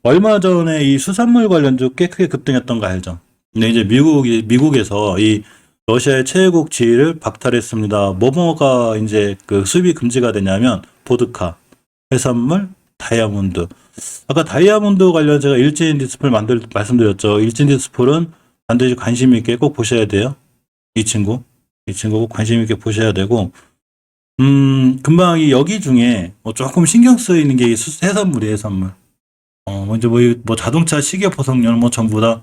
얼마 전에 이 수산물 관련주 꽤 크게 급등했던 거 알죠? 근데 이제 미국에서 이 러시아의 최애국 지위를 박탈했습니다. 뭐뭐가 이제 그 수입이 금지가 되냐면 보드카, 해산물, 다이아몬드. 아까 다이아몬드 관련 제가 일진 디스플 말씀드렸죠. 일진 디스플은 반드시 관심 있게 꼭 보셔야 돼요. 이 친구 꼭 관심 있게 보셔야 되고, 금방 이 여기 중에 뭐 조금 신경 쓰이는 게 이 해산물이에요, 해산물. 먼저 뭐 자동차 시계 포석료는 뭐 전부 다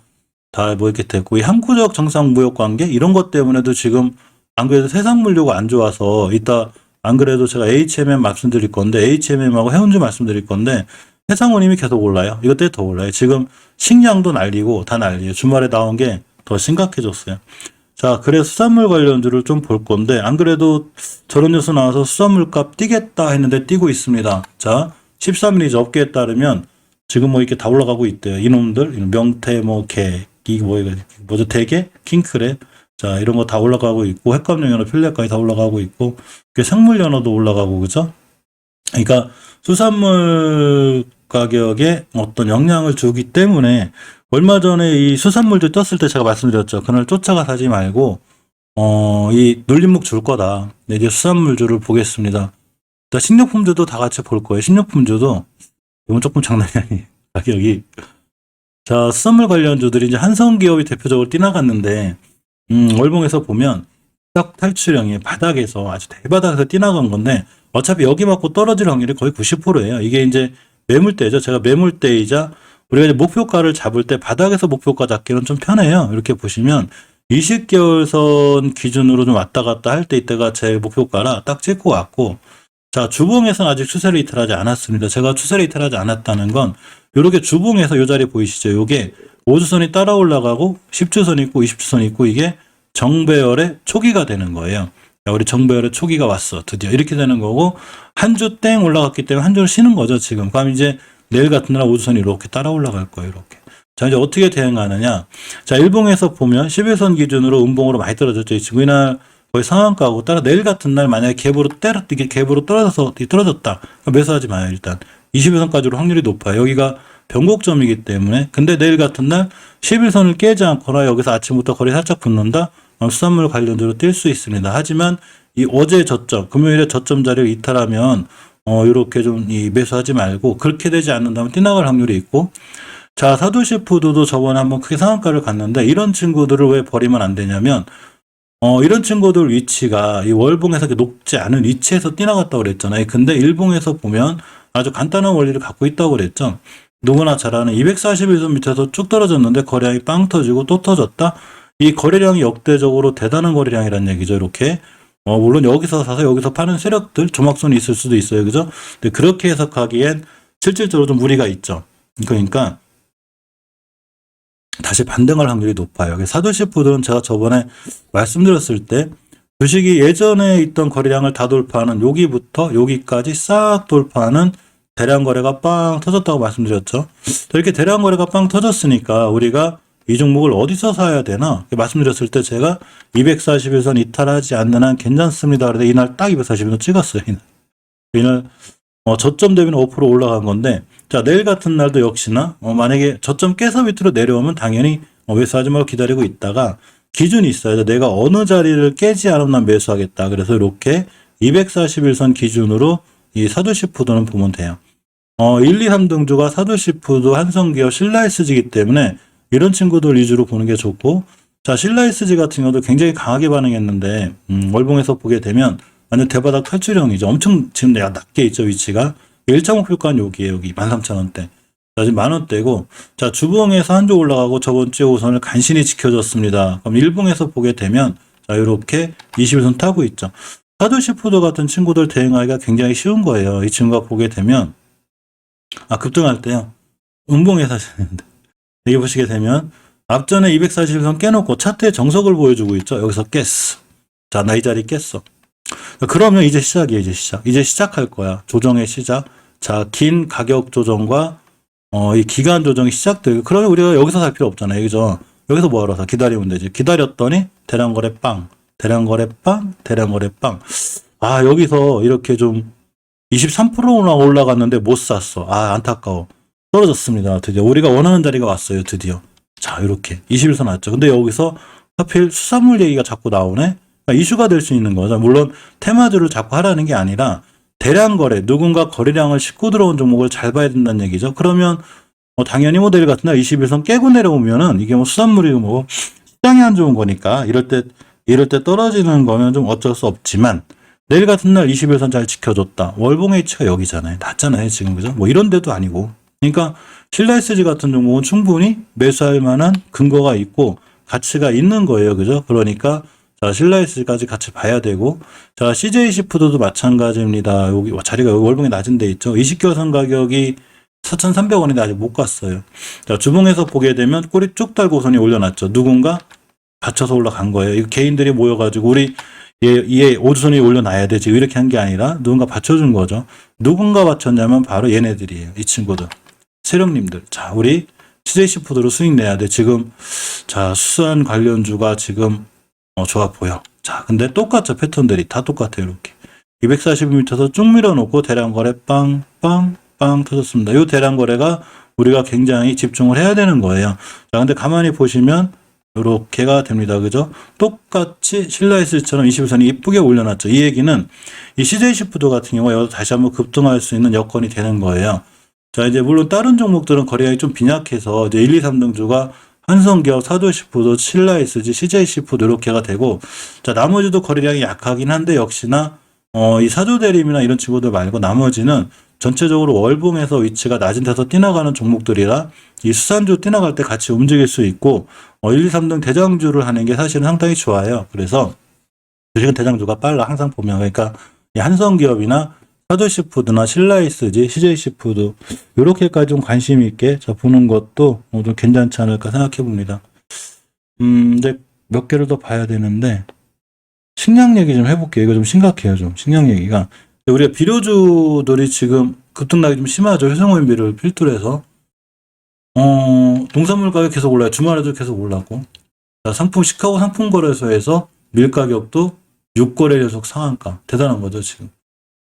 뭐 이렇게 됐고, 이 항구적 정상 무역 관계 이런 것 때문에도 지금 안 그래도 해산물류가 안 좋아서 이따 안 그래도 제가 HMM 말씀드릴 건데 HMM하고 해운주 말씀드릴 건데 해상운 이미 계속 올라요. 이것 때문에 더 올라요. 지금 식량도 난리고 다 난리예요. 주말에 나온 게 더 심각해졌어요. 자, 그래서 수산물 관련주를 좀 볼 건데 안 그래도 저런 뉴스 나와서 수산물값 뛰겠다 했는데 뛰고 있습니다. 자, 13일이죠. 업계에 따르면 지금 뭐 이렇게 다 올라가고 있대요. 이놈들 명태 뭐죠 대게 킹크랩 자 이런 거 다 올라가고 있고 핵감염연어 필레까지 다 올라가고 있고 생물연어도 올라가고 그죠? 그러니까 수산물 가격에 어떤 영향을 주기 때문에 얼마 전에 이 수산물도 떴을 때 제가 말씀드렸죠. 그날 쫓아가 사지 말고 이 눌림목 줄 거다. 네, 이제 수산물주를 보겠습니다. 식료품주도 다 같이 볼 거예요. 식료품주도 이건 조금 장난이 아니에요. 가격이. 자, 수산물 관련주들이 이제 한성기업이 대표적으로 뛰나갔는데, 월봉에서 보면 딱 탈출형이 바닥에서 아주 대바닥에서 뛰나간 건데, 어차피 여기 맞고 떨어질 확률이 거의 90%예요. 이게 이제 매물대죠. 제가 매물대이자 우리가 이제 목표가를 잡을 때 바닥에서 목표가 잡기는 좀 편해요. 이렇게 보시면 20개월 선 기준으로 좀 왔다 갔다 할 때 이때가 제 목표가라 딱 찍고 왔고, 자, 주봉에서는 아직 추세를 이탈하지 않았습니다. 제가 추세를 이탈하지 않았다는 건 이렇게 주봉에서 이 자리 보이시죠? 요게 5주선이 따라 올라가고 10주선 있고 20주선 있고 이게 정배열의 초기가 되는 거예요. 자, 우리 정배열의 초기가 왔어. 드디어 이렇게 되는 거고 한 주 땡 올라갔기 때문에 한 주를 쉬는 거죠, 지금. 그럼 이제 내일 같은 날 5주선이 이렇게 따라 올라갈 거예요, 이렇게. 자, 이제 어떻게 대응하느냐? 자, 일봉에서 보면 11선 기준으로 음봉으로 많이 떨어졌죠. 이 친구 이날 거의 상한가고 따라 내일 같은 날 만약에 갭으로 떨어졌다. 매수하지 마요, 일단. 21선까지로 확률이 높아요. 여기가 변곡점이기 때문에. 근데 내일 같은 날 11선을 깨지 않거나 여기서 아침부터 거리 살짝 붙는다? 수산물 관련주로 뛸 수 있습니다. 하지만 이 어제 저점, 금요일에 저점 자리를 이탈하면 이렇게 좀 매수하지 말고 그렇게 되지 않는다면 뛰나갈 확률이 있고, 자, 사두시푸드도 저번에 한번 크게 상한가를 갔는데 이런 친구들을 왜 버리면 안 되냐면 이런 친구들 위치가 이 월봉에서 높지 않은 위치에서 뛰어나갔다고 그랬잖아요. 근데 일봉에서 보면 아주 간단한 원리를 갖고 있다고 그랬죠. 누구나 잘 아는 241선 밑에서 쭉 떨어졌는데 거래량이 빵 터지고 또 터졌다. 이 거래량이 역대적으로 대단한 거래량이라는 얘기죠. 이렇게. 물론 여기서 사서 여기서 파는 세력들, 조막선이 있을 수도 있어요. 그죠? 근데 그렇게 해석하기엔 실질적으로 좀 무리가 있죠. 그러니까 다시 반등할 확률이 높아요. 사두시푸드는 제가 저번에 말씀드렸을 때 주식이 예전에 있던 거래량을 다 돌파하는 여기부터 여기까지 싹 돌파하는 대량 거래가 빵 터졌다고 말씀드렸죠. 이렇게 대량 거래가 빵 터졌으니까 우리가 이 종목을 어디서 사야 되나 말씀드렸을 때 제가 241선 이탈하지 않는 한 괜찮습니다. 그래서 이날 딱 241선 찍었어요. 이날 저점 대비는 5% 올라간 건데, 자, 내일 같은 날도 역시나, 만약에 저점 깨서 밑으로 내려오면 당연히 매수하지 말고 기다리고 있다가 기준이 있어요. 내가 어느 자리를 깨지 않으면 매수하겠다. 그래서 이렇게 241선 기준으로 이 사두시푸드는 보면 돼요. 1, 2, 3등주가 사두시푸드, 한성기업, 신라SG이기 때문에 이런 친구들 위주로 보는 게 좋고, 자, 신라SG 같은 경우도 굉장히 강하게 반응했는데, 월봉에서 보게 되면 완전 대바닥 탈출형이죠. 엄청 지금 내가 낮게 있죠, 위치가. 1차 목표가는 여기에요, 여기. 13,000원대. 자, 지금 만원대고. 자, 주봉에서 한 주 올라가고 저번 주에 5선을 간신히 지켜줬습니다. 그럼 일봉에서 보게 되면, 자, 이렇게 21선 타고 있죠. 사두시푸드 같은 친구들 대응하기가 굉장히 쉬운 거예요. 이 친구가 보게 되면, 급등할 때요. 음봉에서 하시는데. 여기 보시게 되면, 앞전에 241선 깨놓고 차트의 정석을 보여주고 있죠. 여기서 깼어. 자, 나 이 자리 깼어. 그러면 이제 시작이에요, 이제 시작. 이제 시작할 거야. 조정의 시작. 자, 긴 가격 조정과, 이 기간 조정이 시작되고, 그러면 우리가 여기서 살 필요 없잖아요. 그죠? 여기서 뭐하러 사? 기다리면 되지. 기다렸더니, 대량거래 빵, 대량거래 빵, 대량거래 빵. 여기서 이렇게 좀 23%나 올라갔는데 못 샀어. 안타까워. 떨어졌습니다. 드디어 우리가 원하는 자리가 왔어요. 드디어. 자, 이렇게 21선 왔죠. 근데 여기서 하필 수산물 얘기가 자꾸 나오네. 그러니까 이슈가 될 수 있는 거죠. 물론 테마주를 자꾸 하라는 게 아니라 대량 거래, 누군가 거래량을 싣고 들어온 종목을 잘 봐야 된다는 얘기죠. 그러면 당연히 내일 같은 날 21선 깨고 내려오면은 이게 수산물이 시장이 안 좋은 거니까 이럴 때 떨어지는 거면 좀 어쩔 수 없지만 내일 같은 날 21선 잘 지켜줬다. 월봉 H가 여기잖아요. 낮잖아요. 지금 그죠? 이런 데도 아니고. 그러니까 신라SG 같은 종목은 충분히 매수할 만한 근거가 있고 가치가 있는 거예요. 그죠? 그러니까 자, 신라SG까지 같이 봐야 되고 자, CJC푸드도 마찬가지입니다. 여기 자리가 월봉이 낮은 데 있죠. 20개월선 가격이 4,300원인데 아직 못 갔어요. 자, 주봉에서 보게 되면 꼬리 쭉 달고선이 올려놨죠. 누군가 받쳐서 올라간 거예요. 이거 개인들이 모여가지고 우리 얘 오주선이 올려놔야 되지 이렇게 한 게 아니라 누군가 받쳐준 거죠. 누군가 받쳤냐면 바로 얘네들이에요. 이 친구들. 세력님들. 자, 우리 CJC푸드로 수익 내야 돼. 지금 자, 수산 관련주가 지금 좋아 보여. 자, 근데 똑같죠. 패턴들이 다 똑같아요. 이렇게 240m에서 쭉 밀어놓고 대량 거래 빵빵 터졌습니다. 이 대량 거래가 우리가 굉장히 집중을 해야 되는 거예요. 자, 근데 가만히 보시면 이렇게가 됩니다. 그죠? 똑같이 신라SG처럼 21선이 이쁘게 올려놨죠. 이 얘기는 이 CJC푸드 같은 경우에 여기서 다시 한번 급등할 수 있는 여건이 되는 거예요. 자, 이제 물론 다른 종목들은 거래량이 좀 빈약해서 이제 1, 2, 3등주가 한성기업, 사도시푸드, 신라SG, CJC푸드 이렇게가 되고 자, 나머지도 거래량이 약하긴 한데 역시나 이 사조대림이나 이런 친구들 말고 나머지는 전체적으로 월봉에서 위치가 낮은 데서 뛰어가는 종목들이라 이 수산주 뛰어갈 때 같이 움직일 수 있고 1, 2, 3등 대장주를 하는 게 사실은 상당히 좋아요. 그래서 주식은 대장주가 빨라 항상 보면 그러니까 이 한성기업이나 사도시푸드나 신라SG, CJC푸드 이렇게까지 좀 관심 있게 보는 것도 좀 괜찮지 않을까 생각해 봅니다. 이제 몇 개를 더 봐야 되는데 식량 얘기 좀 해볼게요. 이거 좀 심각해요. 좀 식량 얘기가. 우리가 비료주들이 지금 급등락이 좀 심하죠. 효성오일비를 필두로 해서. 농산물 가격 계속 올라요. 주말에도 계속 올랐고. 자, 시카고 상품거래소에서 밀 가격도 6거래 연속 상한가. 대단한 거죠, 지금.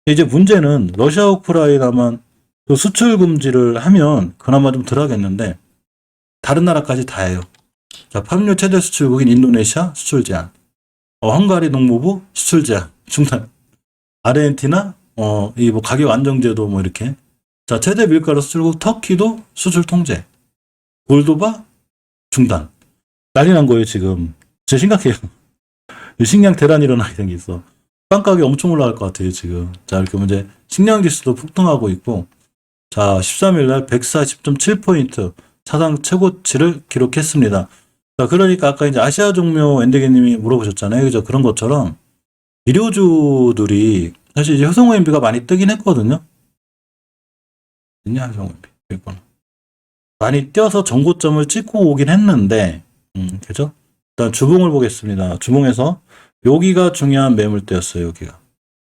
이제 문제는 러시아 우크라이나만 수출 금지를 하면 그나마 좀 덜 하겠는데, 다른 나라까지 다 해요. 자, 팜유 최대 수출국인 인도네시아 수출 제한. 헝가리 농무부 수출 제한. 중단. 아르헨티나 이 가격 안정제도 이렇게. 자, 최대 밀가루 수출국 터키도 수출 통제. 몰도바 중단. 난리 난 거예요, 지금. 진짜 심각해요. 식량 대란 일어나게 생겼어. 빵 가격이 엄청 올라갈 것 같아요, 지금. 자, 이렇게 이제 식량 지수도 폭등하고 있고. 자, 13일 날 140.7포인트 사상 최고치를 기록했습니다. 자, 그러니까 아까 이제 아시아 종묘 엔데게님이 물어보셨잖아요. 그죠? 그런 것처럼 비료주들이 사실 이제 효성오일비가 많이 뜨긴 했거든요. 있냐, 효성오일비. 이거는. 많이 뛰어서 정고점을 찍고 오긴 했는데, 그죠? 일단 주봉을 보겠습니다. 주봉에서 여기가 중요한 매물대였어요, 여기가.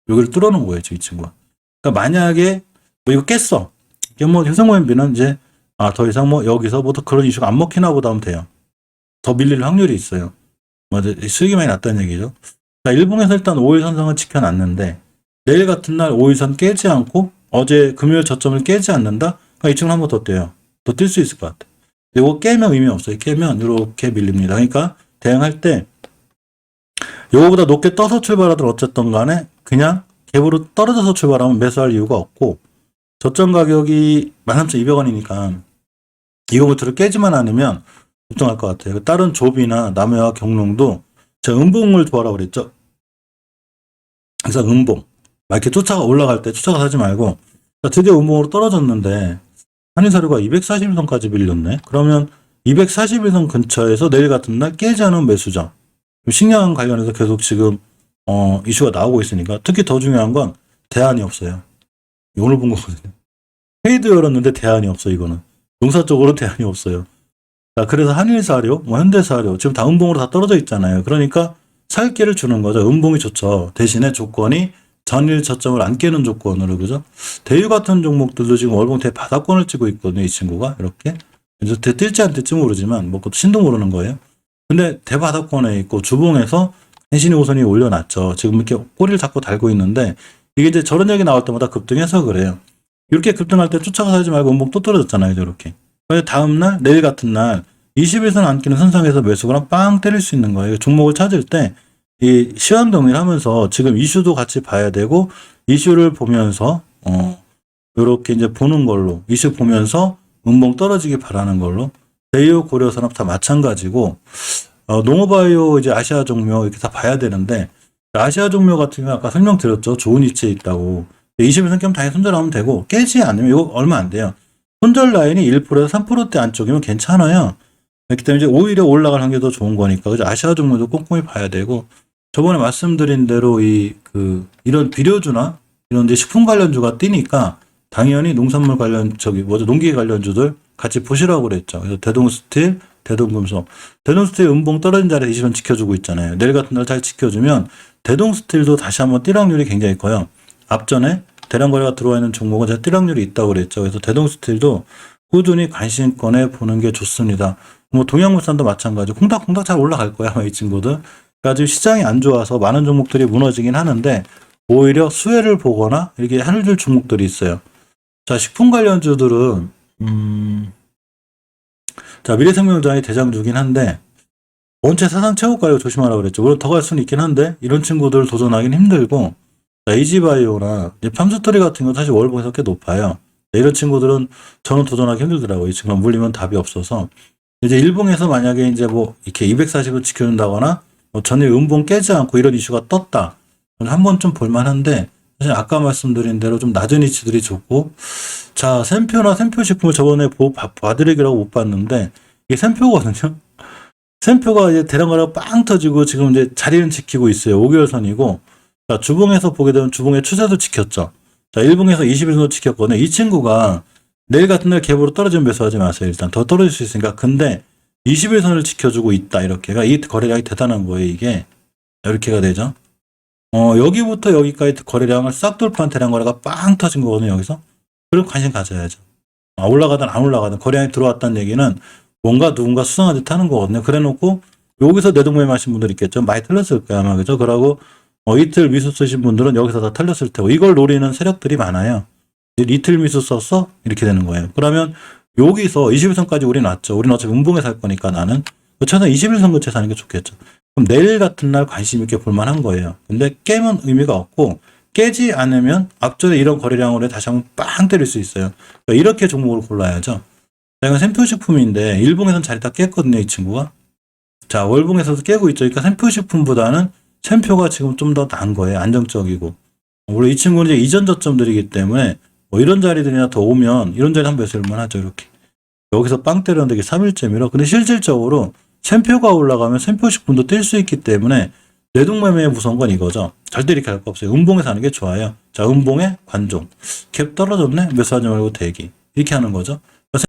여기를 뚫어놓은 거예요, 지금 이 친구가. 그러니까 만약에 이거 깼어. 이게 효성오일비는 이제 더 이상 여기서 더 그런 이슈가 안 먹히나 보다 하면 돼요. 더 밀릴 확률이 있어요. 수익이 많이 났다는 얘기죠. 자, 일봉에서 일단 5일 선상을 지켜놨는데 내일 같은 날 5일선 깨지 않고 어제 금요일 저점을 깨지 않는다? 그러니까 이 친구는 한 번 더 떼요. 더 뛸 수 있을 것 같아. 이거 깨면 의미 없어요. 깨면 이렇게 밀립니다. 그러니까 대응할 때 요거보다 높게 떠서 출발하든 어쨌든 간에 그냥 갭으로 떨어져서 출발하면 매수할 이유가 없고 저점 가격이 13,200원이니까 이거부터를 깨지만 않으면 급등할 것 같아요. 다른 조비나 남해와 경농도 제가 음봉을 좋아하라고 그랬죠. 그래서 음봉 이렇게 올라갈 때 쫓아가 사지 말고 드디어 음봉으로 떨어졌는데 한인사료가 241선까지 밀렸네. 그러면 241선 근처에서 내일 같은 날 깨지 않은 매수점. 식량 관련해서 계속 지금 이슈가 나오고 있으니까 특히 더 중요한 건 대안이 없어요. 오늘 본 거거든요. 회의도 열었는데 대안이 없어. 이거는 농사 쪽으로 대안이 없어요. 자, 그래서 한일사료, 현대사료 지금 다 음봉으로 다 떨어져 있잖아요. 그러니까 살 기회를 주는 거죠. 음봉이 좋죠. 대신에 조건이 전일 저점을 안 깨는 조건으로, 그죠? 대유 같은 종목들도 지금 월봉 대바닥권을 찍고 있거든요. 이 친구가 이렇게. 이제 뜰지 안 뜰지 모르지만 그것도 신도 모르는 거예요. 근데 대바닥권에 있고 주봉에서 간신히 우선이 올려놨죠. 지금 이렇게 꼬리를 잡고 달고 있는데 이게 이제 저런 얘기 나올 때마다 급등해서 그래요. 이렇게 급등할 때 쫓아가서 하지 말고 음봉 또 떨어졌잖아요, 저렇게. 그래서 다음날, 내일 같은 날, 20일선 안끼는 선상에서 매수가 빵 때릴 수 있는 거예요. 종목을 찾을 때, 이 시황 정리를 하면서 지금 이슈도 같이 봐야 되고, 이슈를 보면서, 요렇게 이제 보는 걸로, 이슈 보면서 음봉 떨어지기 바라는 걸로, 제이오 고려산업 다 마찬가지고, 농어바이오 이제 아시아 종묘 이렇게 다 봐야 되는데, 아시아 종묘 같은 경우 아까 설명드렸죠. 좋은 위치에 있다고. 20일선 깨면 당연히 손절하면 되고, 깨지 않으면 이거 얼마 안 돼요. 손절 라인이 1%에서 3%대 안쪽이면 괜찮아요. 그렇기 때문에 이제 오히려 올라갈 확률이 더 좋은 거니까. 그죠? 아시아 종목도 꼼꼼히 봐야 되고, 저번에 말씀드린 대로 이런 비료주나 이런 이제 식품 관련주가 뛰니까 당연히 농산물 관련, 농기계 관련주들 같이 보시라고 그랬죠. 그래서 대동스틸, 대동금속. 대동스틸 음봉 떨어진 자리에 20원 지켜주고 있잖아요. 내일 같은 날 잘 지켜주면 대동스틸도 다시 한번 뛸 확률이 굉장히 커요. 앞전에 대량거래가 들어와 있는 종목은 제가 뛸 확률이 있다고 그랬죠. 그래서 대동스틸도 꾸준히 관심권에 보는 게 좋습니다. 뭐 동양물산도 마찬가지. 콩닥콩닥 잘 올라갈 거야, 이 친구들. 그러니까 지금 시장이 안 좋아서 많은 종목들이 무너지긴 하는데 오히려 수혜를 보거나 이렇게 하늘 줄 종목들이 있어요. 자, 식품 관련주들은 자, 미래생명장이 대장주긴 한데 원체 사상 최고가를 조심하라고 그랬죠. 물론 더 갈 수는 있긴 한데 이런 친구들 도전하기는 힘들고, 자, 이지바이오나 팜스토리 같은 건 사실 월봉에서 꽤 높아요. 이런 친구들은 저는 도전하기 힘들더라고요. 이 친구가 물리면 답이 없어서. 이제 일봉에서 만약에 이제 뭐 이렇게 240을 지켜준다거나 뭐 전에 음봉 깨지 않고 이런 이슈가 떴다. 한 번쯤 볼만한데 사실 아까 말씀드린 대로 좀 낮은 위치들이 좋고, 자, 샘표나 샘표식품을 저번에 봐드리기라고 못 봤는데 이게 샘표거든요. 샘표가 이제 대량거래가 빵 터지고 지금 이제 자리는 지키고 있어요. 5개월 선이고, 자, 주봉에서 보게 되면 주봉의 추세도 지켰죠. 자, 일봉에서 21선도 지켰거든요. 이 친구가 내일 같은 날 갭으로 떨어지면 매수하지 마세요. 일단 더 떨어질 수 있으니까. 근데 21선을 지켜주고 있다. 이렇게가 이 거래량이 대단한 거예요. 이게 이렇게가 되죠. 여기부터 여기까지 거래량을 싹 돌파한 대량거래가 빵 터진 거거든요. 여기서. 그럼 관심 가져야죠. 올라가든 안 올라가든 거래량이 들어왔다는 얘기는 뭔가 누군가 수상한 듯 하는 거거든요. 그래 놓고 여기서 내동매매 하신 분들 있겠죠. 많이 틀렸을 거야 아마. 그죠? 그러고 이틀 미수 쓰신 분들은 여기서 다 틀렸을 테고, 이걸 노리는 세력들이 많아요. 이틀 미수 썼어? 이렇게 되는 거예요. 그러면 여기서 21선까지 우리는 왔죠. 우리는 어차피 음봉에 살 거니까 나는 최소한 21선 근처에 사는 게 좋겠죠. 그럼 내일 같은 날 관심 있게 볼만한 거예요. 근데 깨면 의미가 없고, 깨지 않으면 앞전에 이런 거래량으로 다시 한번 빵 때릴 수 있어요. 그러니까 이렇게 종목을 골라야죠. 자, 이건 샘표식품인데 일봉에서는 자리 다 깼거든요, 이 친구가. 자, 월봉에서도 깨고 있죠. 그러니까 샘표식품보다는 샘표가 지금 좀 더 나은 거예요. 안정적이고. 물론 이 친구는 이제 이전 저점들이기 때문에 뭐 이런 자리들이나 더 오면 이런 자리 한번 매수할만 하죠. 이렇게. 여기서 빵 때렸는데 이게 3일째미로. 근데 실질적으로 샘표가 올라가면 샘표식품도 뛸 수 있기 때문에 내동매매의 무서운 건 이거죠. 절대 이렇게 할 거 없어요. 음봉에서 하는 게 좋아요. 자, 음봉에 관종. 캡 떨어졌네? 매수하지 말고 대기. 이렇게 하는 거죠.